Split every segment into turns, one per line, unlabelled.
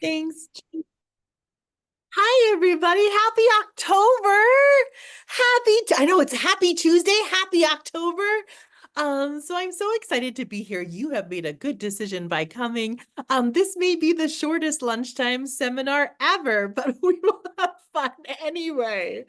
Thanks. Hi, everybody. Happy October. I know it's Happy Tuesday. Happy October. So I'm so excited to be here. You have made a good decision by coming. This may be the shortest lunchtime seminar ever, but we will have fun anyway.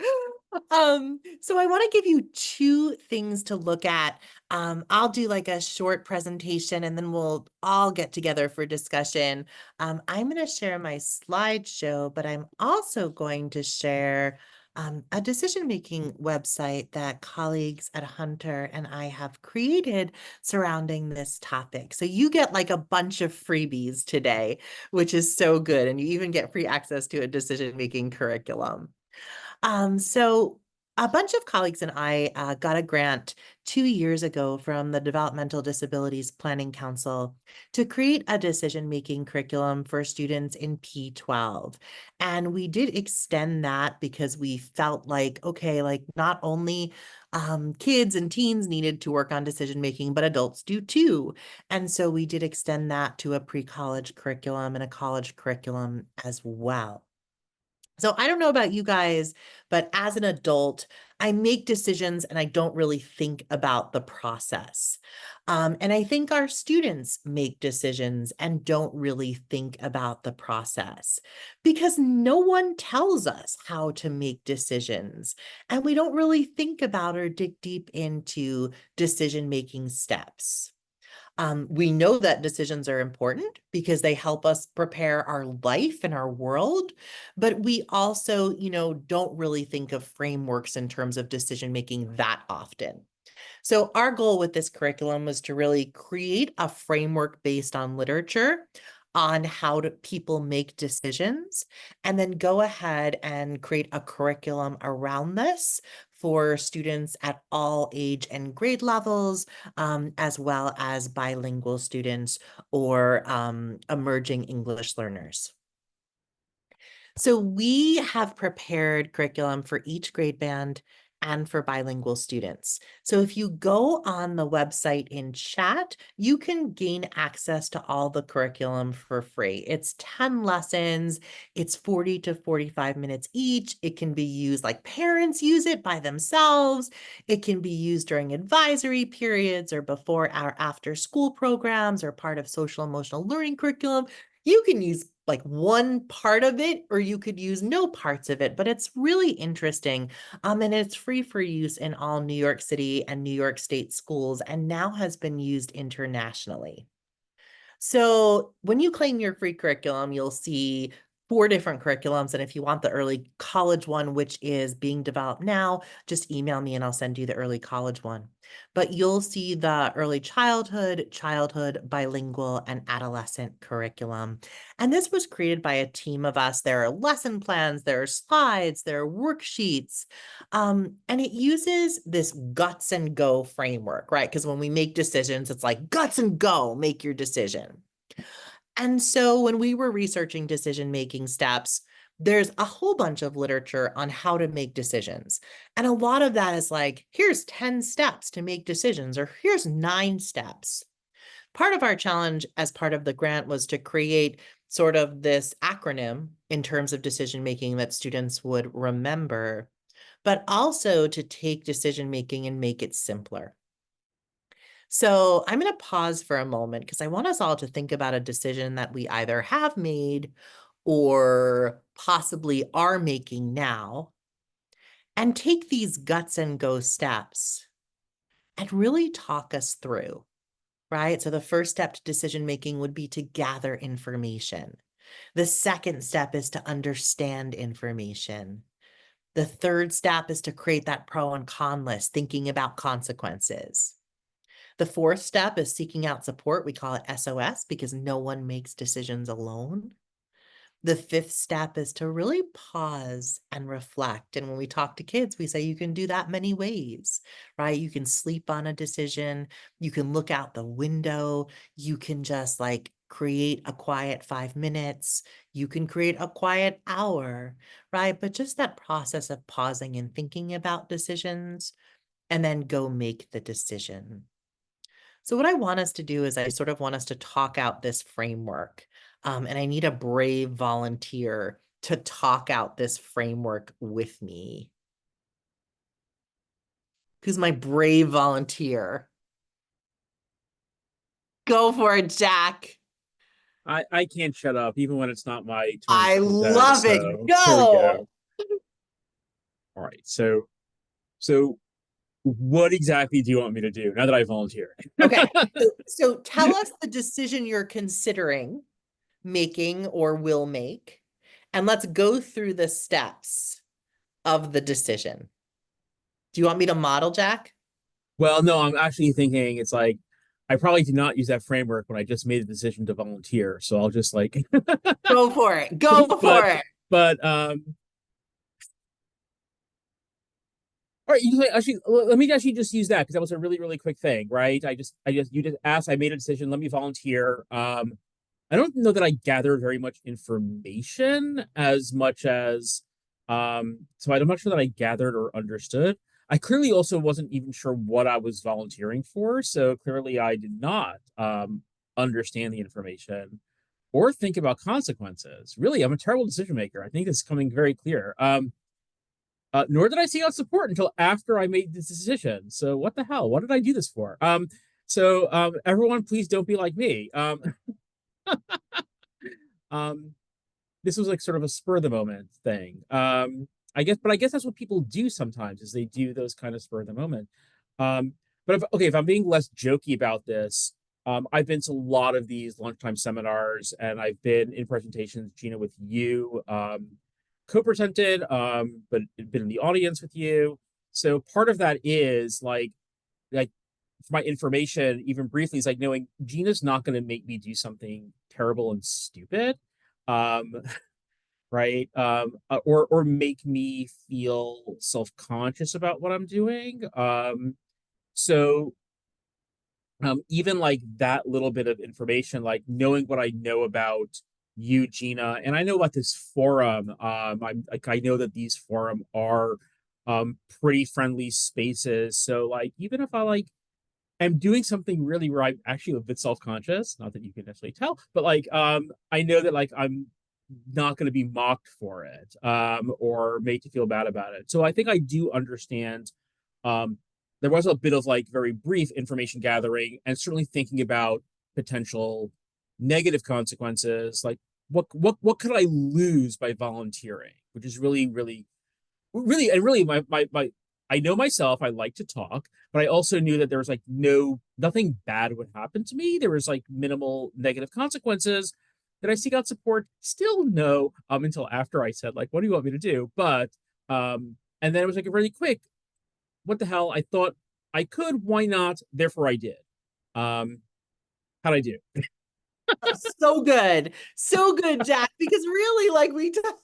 So I want to give you two things to look at. I'll do like a short presentation and then we'll all get together for discussion. I'm going to share my slideshow, but I'm also going to share a decision-making website that colleagues at Hunter and I have created surrounding this topic. So you get like a bunch of freebies today, which is so good. And you even get free access to a decision-making curriculum. So a bunch of colleagues and I got a grant 2 years ago from the Developmental Disabilities Planning Council to create a decision-making curriculum for students in P12. And we did extend that because we felt like, okay, like not only kids and teens needed to work on decision-making, but adults do too. And so we did extend that to a pre-college curriculum and a college curriculum as well. So I don't know about you guys, but as an adult, I make decisions and I don't really think about the process. And I think our students make decisions and don't really think about the process because no one tells us how to make decisions. And we don't really think about or dig deep into decision-making steps. We know that decisions are important because they help us prepare our life and our world, but we also, don't really think of frameworks in terms of decision making that often. So our goal with this curriculum was to really create a framework based on literature on how people make decisions, and then go ahead and create a curriculum around this for students at all age and grade levels, as well as bilingual students or emerging English learners. So we have prepared curriculum for each grade band and for bilingual students. So if you go on the website in chat, you can gain access to all the curriculum for free. It's 10 lessons. It's 40 to 45 minutes each. It can be used like parents use it by themselves. It can be used during advisory periods or before or after school programs or part of social emotional learning curriculum. You can use like one part of it, or you could use no parts of it, but it's really interesting. And it's free for use in all New York City and New York State schools, and now has been used internationally. So when you claim your free curriculum, you'll see 4 different curriculums. And if you want the early college one, which is being developed now, just email me and I'll send you the early college one. But you'll see the early childhood, bilingual, and adolescent curriculum. And this was created by a team of us. There are lesson plans, there are slides, there are worksheets. And it uses this guts and go framework, right? Because when we make decisions, it's like guts and go, make your decision. And so when we were researching decision-making steps, there's a whole bunch of literature on how to make decisions. And a lot of that is like, here's 10 steps to make decisions, or here's 9 steps. Part of our challenge as part of the grant was to create sort of this acronym in terms of decision-making that students would remember, but also to take decision-making and make it simpler. So I'm going to pause for a moment because I want us all to think about a decision that we either have made or possibly are making now, and take these guts and go steps and really talk us through, right? So the first step to decision making would be to gather information. The second step is to understand information. The third step is to create that pro and con list, thinking about consequences. The fourth step is seeking out support. We call it SOS because no one makes decisions alone. The fifth step is to really pause and reflect. And when we talk to kids, we say you can do that many ways, right? You can sleep on a decision. You can look out the window. You can just like create a quiet 5 minutes. You can create a quiet hour, right? But just that process of pausing and thinking about decisions and then go make the decision. So what I want us to do is I sort of want us to talk out this framework And I need a brave volunteer to talk out this framework with me. Who's my brave volunteer? Go for it, Jack.
I can't shut up even when it's not my turn
I
to present.
love it.
So here we
Go.
go. All right. So what exactly do you want me to do now that I volunteered?
Okay. So tell us the decision you're considering making or will make, and let's go through the steps of the decision. Do you want me to model, Jack?
Well, no, I'm actually thinking it's like I probably did not use that framework when I just made the decision to volunteer. So I'll just like,
Go for it. Go
but
for it.
but all right, actually let me actually just use that because that was a really quick thing, right? I just you just asked, I made a decision, let me volunteer. I don't know that I gathered very much information as much as so I'm not sure that I gathered or understood. I clearly also wasn't even sure what I was volunteering for, so clearly I did not understand the information or think about consequences. Really, I'm a terrible decision maker. I think it's coming very clear. Nor did I seek out support until after I made this decision. So what the hell? What did I do this for? Everyone, please don't be like me. Um, this was like sort of a spur of the moment thing. But I guess that's what people do sometimes is they do those kind of spur of the moment. Um, if I'm being less jokey about this, I've been to a lot of these lunchtime seminars and I've been in presentations, Gina, with you, co-presented, but been in the audience with you. So part of that is like for my information, even briefly, is like knowing Gina's not going to make me do something terrible and stupid. Um, right? Or make me feel self-conscious about what I'm doing. So Even like that little bit of information, like knowing what I know about you, Gina, and I know about this forum. I know that these forum are pretty friendly spaces. So like even if I like am doing something really where I'm actually a bit self-conscious, not that you can necessarily tell, but like I know that like I'm not going to be mocked for it or made to feel bad about it. So I think I do understand. Um, there was a bit of like very brief information gathering and certainly thinking about potential negative consequences, like what could I lose by volunteering, which is really my I know myself, I like to talk, but I also knew that there was like nothing bad would happen to me. There was like minimal negative consequences. Did I seek out support? Still no, until after I said, like, what do you want me to do? And then it was like a really quick, what the hell? I thought I could, why not? Therefore I did. Um, How'd I do?
So good. So good, Jack, because really like we talk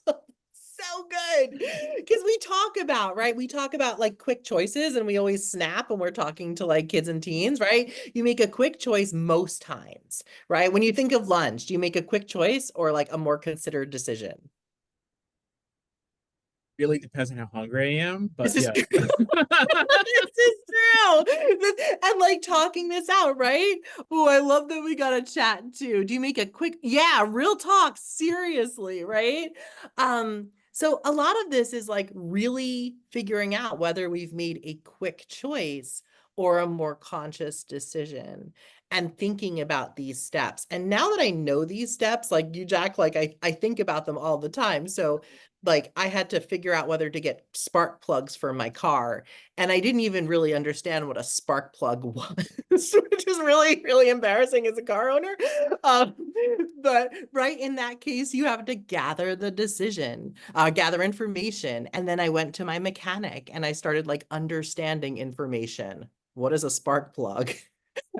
so good because we talk about, right? We talk about like quick choices and we always snap when we're talking to like kids and teens, right? You make a quick choice most times, right? When you think of lunch, do you make a quick choice or like a more considered decision?
Really depends on how hungry I am, but
This is
yeah.
true. This is true. And like talking this out, right? Oh, I love that we got a chat too. Do you make a quick, yeah, real talk, seriously, right? So a lot of this is like really figuring out whether we've made a quick choice or a more conscious decision and thinking about these steps. And now that I know these steps, like you, Jack, like I think about them all the time. So like I had to figure out whether to get spark plugs for my car. And I didn't even really understand what a spark plug was, which is really embarrassing as a car owner. Um, but right in that case, you have to gather the decision, gather information. And then I went to my mechanic and I started like understanding information. What is a spark plug?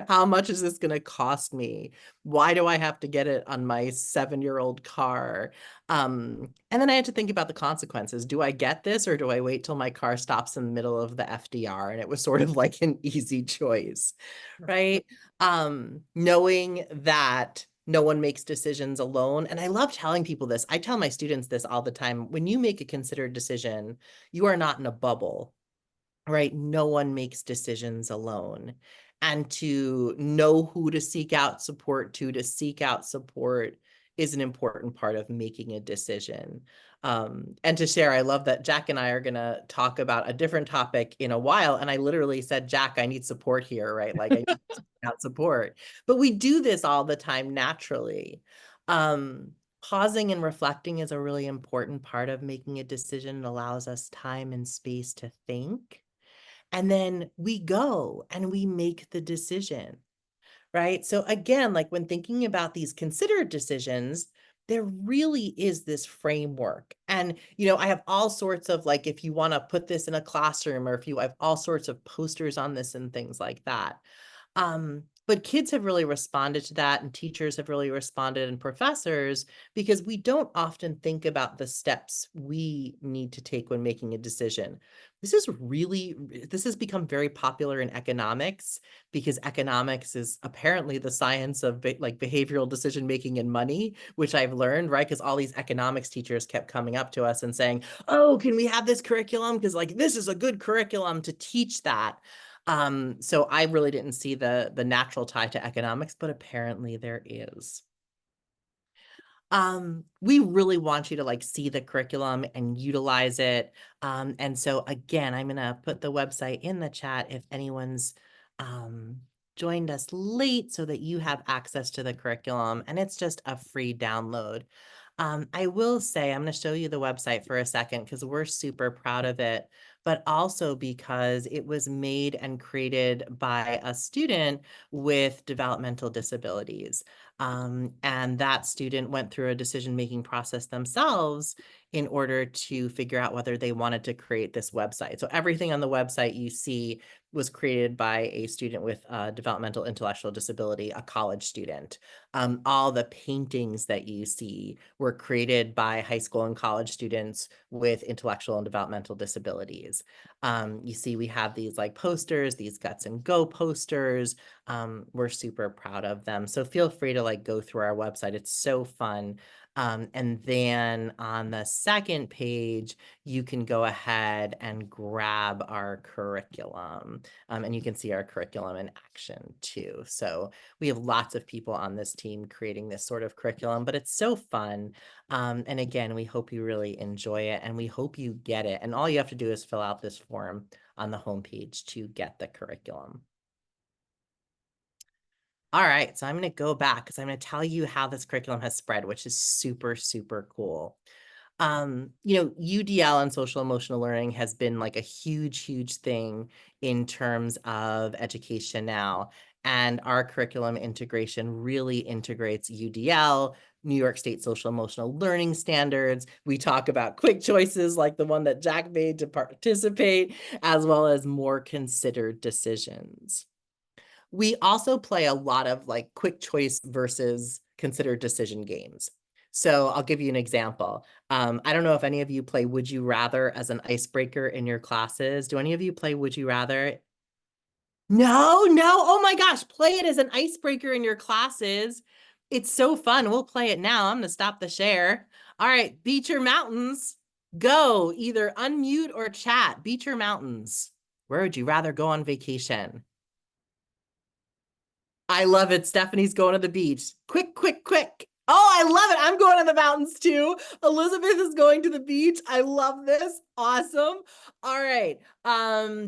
How much is this going to cost me? Why do I have to get it on my 7-year-old car? And then I had to think about the consequences. Do I get this or do I wait till my car stops in the middle of the FDR? And it was sort of like an easy choice, right? Knowing that no one makes decisions alone. And I love telling people this. I tell my students this all the time. When you make a considered decision, you are not in a bubble, right? No one makes decisions alone. And to know who to seek out support to seek out support is an important part of making a decision. And to share, I love that Jack and I are going to talk about a different topic in a while. And I literally said, Jack, I need support here, right? Like I need support. But we do this all the time naturally. Pausing and reflecting is a really important part of making a decision. It allows us time and space to think. And then we go and we make the decision, right? So again, like when thinking about these considered decisions, there really is this framework. And, I have all sorts of like, if you want to put this in a classroom or if you have all sorts of posters on this and things like that. But kids have really responded to that, and teachers have really responded, and professors, because we don't often think about the steps we need to take when making a decision. This has become very popular in economics, because economics is apparently the science of like behavioral decision making and money, which I've learned, right? Because all these economics teachers kept coming up to us and saying, oh, can we have this curriculum? Because like this is a good curriculum to teach that. So I really didn't see the natural tie to economics, but apparently there is. We really want you to like see the curriculum and utilize it. And so again, I'm gonna put the website in the chat if anyone's joined us late so that you have access to the curriculum, and it's just a free download. I will say, I'm going to show you the website for a second because we're super proud of it, but also because it was made and created by a student with developmental disabilities. And that student went through a decision-making process themselves in order to figure out whether they wanted to create this website. So everything on the website you see was created by a student with developmental intellectual disability, a college student. All the paintings that you see were created by high school and college students with intellectual and developmental disabilities. You see, we have these like posters, these Guts and Go posters. We're super proud of them. So feel free to like go through our website. It's so fun. And then on the second page, you can go ahead and grab our curriculum. And you can see our curriculum in action too. So we have lots of people on this team creating this sort of curriculum, but it's so fun. And again, we hope you really enjoy it and we hope you get it. And all you have to do is fill out this form on the homepage to get the curriculum. All right, so I'm going to go back because I'm going to tell you how this curriculum has spread, which is super, super cool. UDL and social emotional learning has been like a huge, huge thing in terms of education now. And our curriculum integration really integrates UDL, New York State social emotional learning standards. We talk about quick choices like the one that Jack made to participate, as well as more considered decisions. We also play a lot of like quick choice versus considered decision games. So I'll give you an example. I don't know if any of you play Would You Rather as an icebreaker in your classes. Do any of you play Would You Rather? No, no. Oh my gosh, play it as an icebreaker in your classes. It's so fun. We'll play it now. I'm going to stop the share. All right, Beach or Mountains? Go. Either unmute or chat. Beach or mountains? Where would you rather go on vacation? I love it. Stephanie's going to the beach. Quick, quick, quick. Oh, I love it. I'm going to the mountains too. Elizabeth is going to the beach. I love this. Awesome. All right.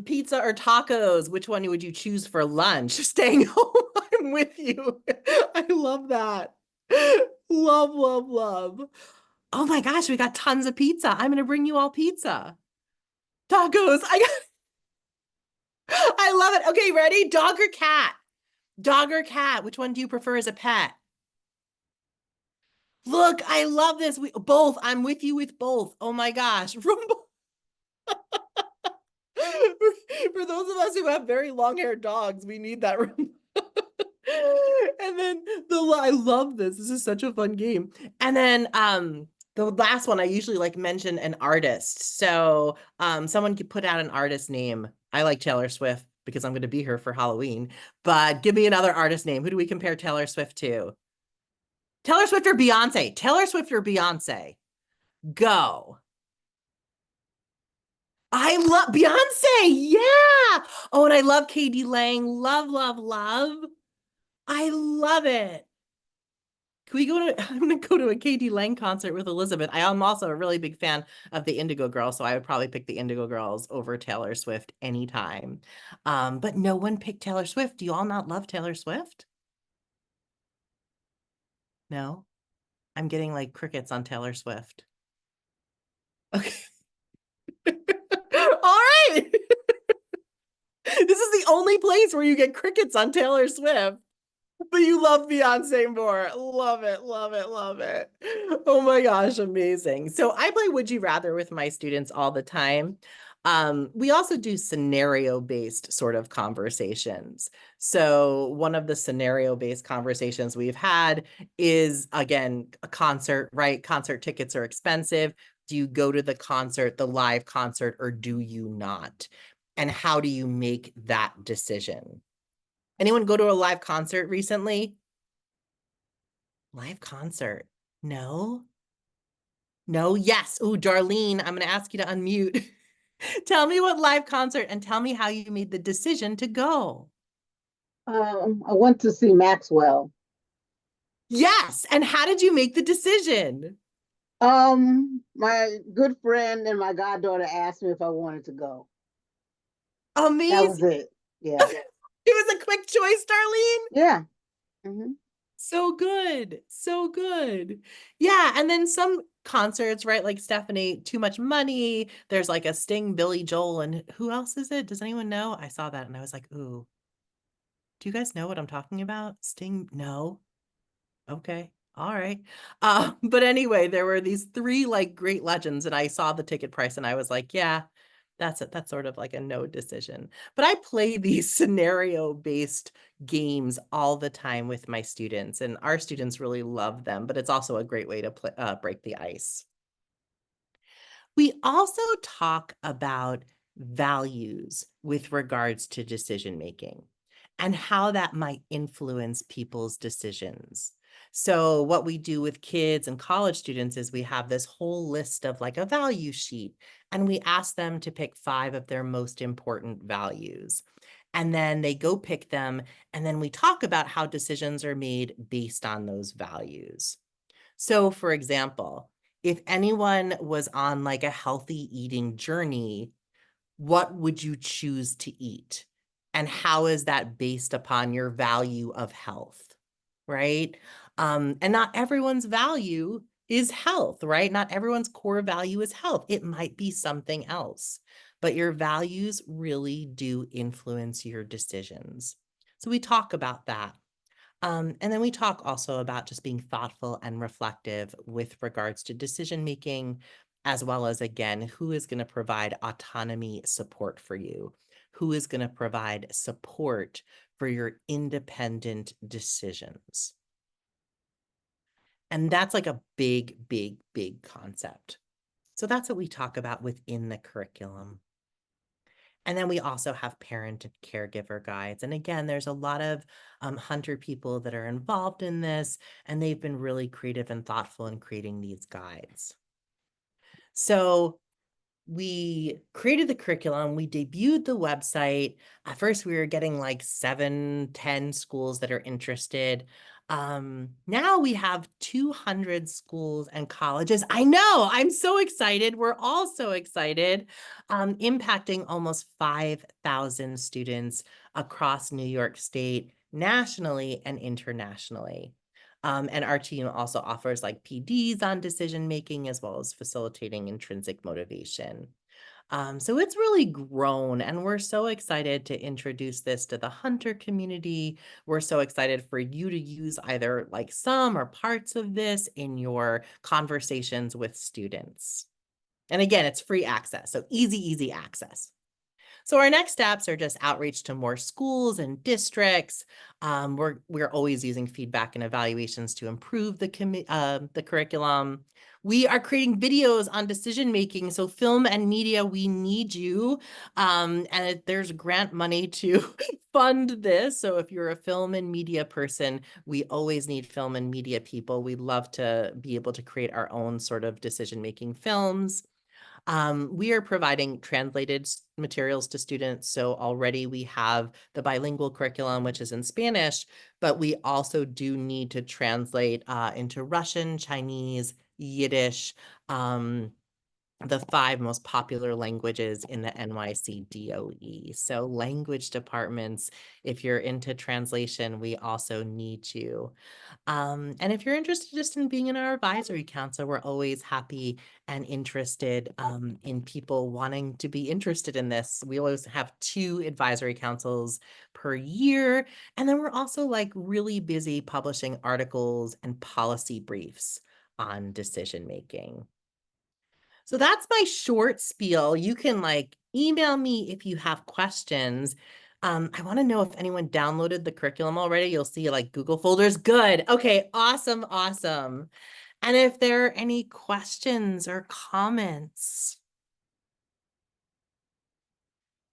Pizza or tacos? Which one would you choose for lunch? Staying home. I'm with you. I love that. Love, love, love. Oh my gosh, we got tons of pizza. I'm going to bring you all pizza. Tacos. I love it. Okay, ready? Dog or cat? Dog or cat? Which one do you prefer as a pet? Look, I love this. Both. I'm with you with both. Oh my gosh. For those of us who have very long-haired dogs, we need that room. And then I love this. This is such a fun game. And then the last one, I usually like mention an artist. So someone could put out an artist name. I like Taylor Swift because I'm going to be here for Halloween. But give me another artist name. Who do we compare Taylor Swift to? Taylor Swift or Beyonce? Taylor Swift or Beyonce? Go. I love Beyonce. Yeah. Oh, and I love Katie Lang. Love, love, love. I love it. Can we go to, I'm going to go to a Katie Lang concert with Elizabeth. I am also a really big fan of the Indigo Girls, so I would probably pick the Indigo Girls over Taylor Swift anytime. But no one picked Taylor Swift. Do you all not love Taylor Swift? No? I'm getting like crickets on Taylor Swift. Okay. All right. This is the only place where you get crickets on Taylor Swift. But you love Beyonce more. Love it, love it, love it. Oh my gosh, amazing. So I play Would You Rather with my students all the time. We also do scenario-based sort of conversations. So one of the scenario-based conversations we've had is, again, a concert, right? Concert tickets are expensive. Do you go to the concert, the live concert, or do you not? And how do you make that decision? Anyone go to a live concert recently? Live concert? No? No? Yes. Oh, Darlene, I'm going to ask you to unmute. Tell me what live concert and tell me how you made the decision to go.
I went to see Maxwell.
Yes. And how did you make the decision?
My good friend and my goddaughter asked me if I wanted to go. That was
Amazing.
it. Yeah.
It was a quick choice, Darlene.
Yeah. Mhm.
So good. So good. Yeah. And then some concerts, right? Like Stephanie, Too Much Money. There's like a Sting, Billy Joel, and who else is it? Does anyone know? I saw that and I was like, ooh, do you guys know what I'm talking about? Sting? No. Okay. All right. But anyway, there were these three like great legends, and I saw the ticket price and I was like, yeah, that's it. That's sort of like a no decision. But I play these scenario-based games all the time with my students, and our students really love them, but it's also a great way to break the ice. We also talk about values with regards to decision making and how that might influence people's decisions. So what we do with kids and college students is we have this whole list of like a value sheet, and we ask them to pick 5 of their most important values. And then they go pick them, and then we talk about how decisions are made based on those values. So for example, if anyone was on like a healthy eating journey, what would you choose to eat? And how is that based upon your value of health, right? And not everyone's value is health, right? Not everyone's core value is health. It might be something else, but your values really do influence your decisions. So we talk about that. And then we talk also about just being thoughtful and reflective with regards to decision making, as well as, again, who is going to provide autonomy support for you? Who is going to provide support for your independent decisions? And that's like a big, big, big concept. So that's what we talk about within the curriculum. And then we also have parent and caregiver guides. And again, there's a lot of Hunter people that are involved in this, and they've been really creative and thoughtful in creating these guides. So we created the curriculum, we debuted the website. At first, we were getting like 7, 10 schools that are interested. Now we have 200 schools and colleges. I know, I'm so excited. We're all so excited, impacting almost 5,000 students across New York State, nationally and internationally. And our team also offers like PDs on decision making, as well as facilitating intrinsic motivation. So it's really grown, and we're so excited to introduce this to the Hunter community. We're so excited for you to use either like some or parts of this in your conversations with students. And again, it's free access, so easy, easy access. So our next steps are just outreach to more schools and districts. We're always using feedback and evaluations to improve the curriculum. We are creating videos on decision making. So film and media, we need you. And there's grant money to fund this. So if you're a film and media person, we always need film and media people. We love to be able to create our own sort of decision making films. We are providing translated materials to students. So already we have the bilingual curriculum, which is in Spanish, but we also do need to translate into Russian, Chinese, Yiddish, the 5 most popular languages in the NYC DOE. So language departments, if you're into translation, we also need you. And if you're interested just in being in our advisory council, we're always happy and interested in people wanting to be interested in this. We always have 2 advisory councils per year. And then we're also like really busy publishing articles and policy briefs on decision making. So that's my short spiel. You can like email me if you have questions. I want to know if anyone downloaded the curriculum already. You'll see like Google folders. Good. Okay. Awesome. Awesome. And if there are any questions or comments.